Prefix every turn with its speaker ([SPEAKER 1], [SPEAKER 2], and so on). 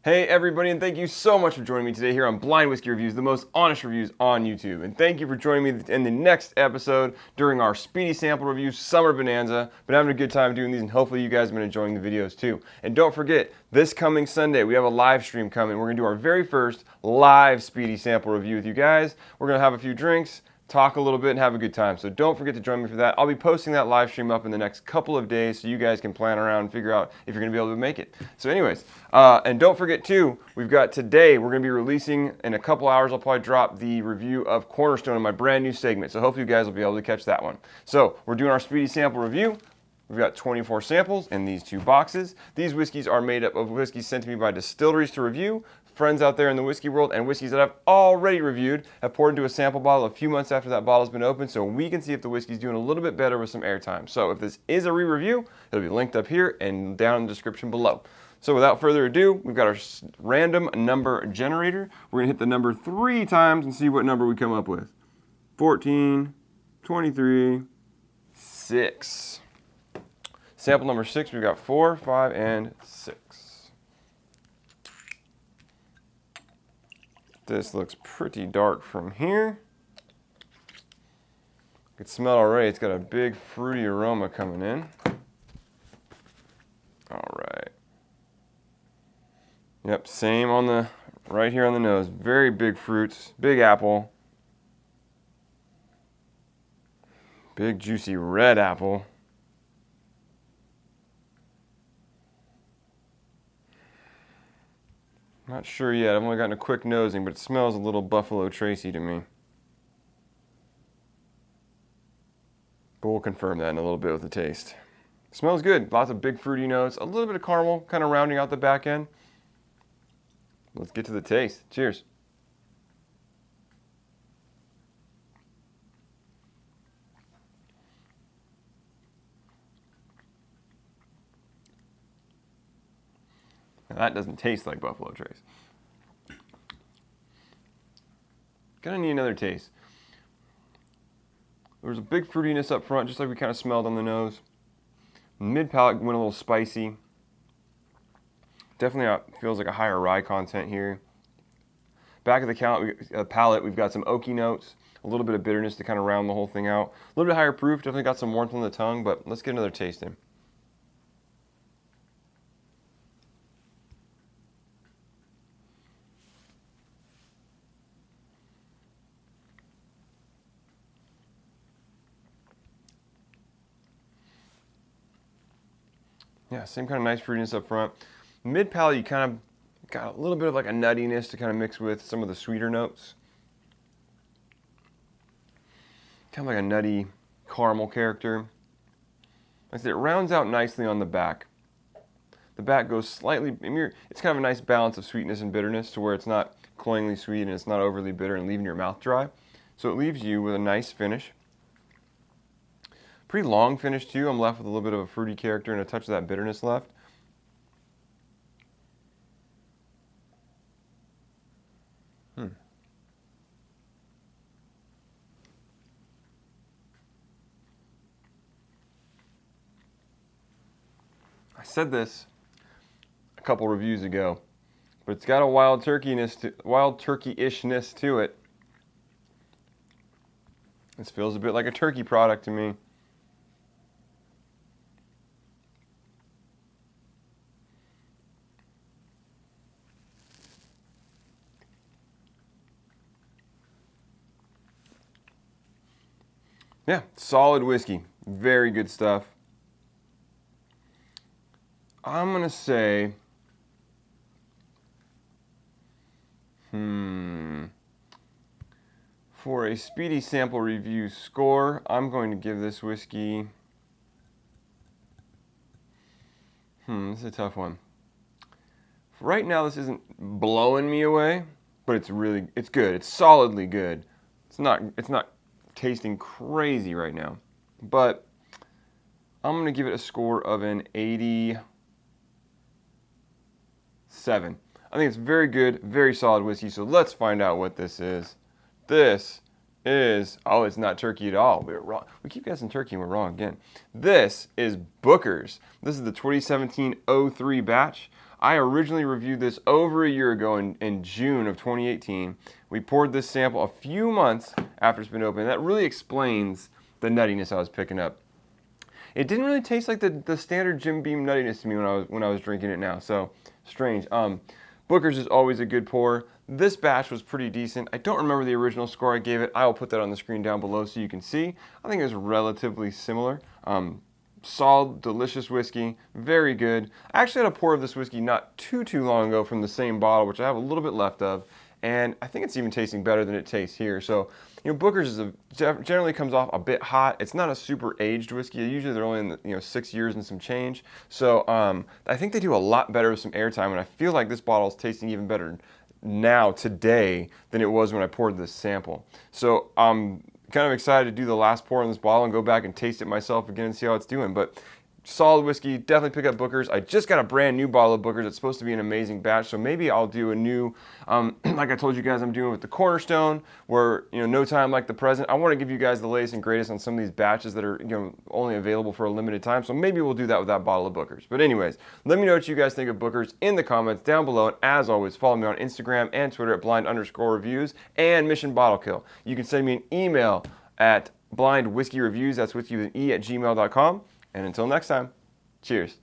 [SPEAKER 1] Hey everybody, and thank you so much for joining me today here on Blind Whiskey Reviews, the most honest reviews on YouTube. And thank you for joining me in the next episode during our Speedy Sample Review Summer Bonanza. Been having a good time doing these, and hopefully you guys have been enjoying the videos too. And don't forget, this coming Sunday, we have a live stream coming. We're going to do our very first live Speedy Sample Review with you guys. We're going to have a few drinks, talk a little bit, and have a good time. So don't forget to join me for that. I'll be posting that live stream up in the next couple of days so you guys can plan around and figure out if you're going to be able to make it. So anyways, and don't forget too, we've got today, we're going to be releasing, in a couple hours, I'll probably drop the review of Cornerstone in my brand new segment. So hopefully you guys will be able to catch that one. So we're doing our Speedy Sample Review. We've got 24 samples in these two boxes. These whiskeys are made up of whiskeys sent to me by distilleries to review, friends out there in the whiskey world, and whiskeys that I've already reviewed, have poured into a sample bottle a few months after that bottle's been opened, so we can see if the whiskey's doing a little bit better with some airtime. So if this is a re-review, it'll be linked up here and down in the description below. So without further ado, we've got our random number generator. We're gonna hit the number 3 times and see what number we come up with. 14, 23, 6. Sample number 6, we've got 4, 5, and 6. This looks pretty dark from here. You can smell already, it's got a big fruity aroma coming in. All right. Yep, same on the, right here on the nose. Very big fruits, big apple. Big juicy red apple. Not sure yet, I've only gotten a quick nosing, but it smells a little Buffalo Tracy to me. But we'll confirm that in a little bit with the taste. Smells good, lots of big fruity notes, a little bit of caramel, kind of rounding out the back end. Let's get to the taste. Cheers. Now that doesn't taste like Buffalo Trace. Gonna need another taste. There's a big fruitiness up front, just like we kind of smelled on the nose. Mid palate went a little spicy. Definitely feels like a higher rye content here. Back of the palate, we've got some oaky notes, a little bit of bitterness to kind of round the whole thing out. A little bit higher proof, definitely got some warmth on the tongue, but let's get another taste in. Yeah, same kind of nice fruitiness up front. Mid palate, you kind of got a little bit of like a nuttiness to kind of mix with some of the sweeter notes. Kind of like a nutty caramel character. Like I said, it rounds out nicely on the back. The back goes slightly, it's kind of a nice balance of sweetness and bitterness to where it's not cloyingly sweet and it's not overly bitter and leaving your mouth dry. So it leaves you with a nice finish. Pretty long finish too. I'm left with a little bit of a fruity character and a touch of that bitterness left. I said this a couple reviews ago, but it's got a wild turkey-ishness to it. This feels a bit like a turkey product to me. Yeah, solid whiskey. Very good stuff. I'm going to say, for a Speedy Sample Review score, I'm going to give this whiskey, this is a tough one. Right now, this isn't blowing me away, but it's good. It's solidly good. It's not tasting crazy right now, but I'm going to give it a score of an 87. I think it's very good, very solid whiskey, so let's find out what this is. This is, oh, it's not turkey at all. We were wrong. We keep guessing turkey and we're wrong again. This is Booker's. This is the 2017-03 batch. I originally reviewed this over a year ago in June of 2018. We poured this sample a few months after it's been opened. That really explains the nuttiness I was picking up. It didn't really taste like the standard Jim Beam nuttiness to me when I was drinking it now. So strange. Booker's is always a good pour. This batch was pretty decent. I don't remember the original score I gave it. I will put that on the screen down below so you can see. I think it was relatively similar. Solid, delicious whiskey, very good. I actually had a pour of this whiskey not too long ago from the same bottle, which I have a little bit left of, and I think it's even tasting better than it tastes here. So, Booker's generally comes off a bit hot. It's not a super aged whiskey. Usually they're only in 6 years and some change. So I think they do a lot better with some airtime, and I feel like this bottle is tasting even better now today than it was when I poured this sample. So I'm kind of excited to do the last pour in this bottle and go back and taste it myself again and see how it's doing. But solid whiskey, definitely pick up Booker's. I just got a brand new bottle of Booker's. It's supposed to be an amazing batch, so maybe I'll do a new, like I told you guys I'm doing with the Cornerstone, where, no time like the present. I want to give you guys the latest and greatest on some of these batches that are, only available for a limited time, so maybe we'll do that with that bottle of Booker's. But anyways, let me know what you guys think of Booker's in the comments down below, and as always, follow me on Instagram and Twitter at blind_reviews and Mission Bottle Kill. You can send me an email at blindwhiskyreviews, that's whiskey with an E, @gmail.com. And until next time, cheers.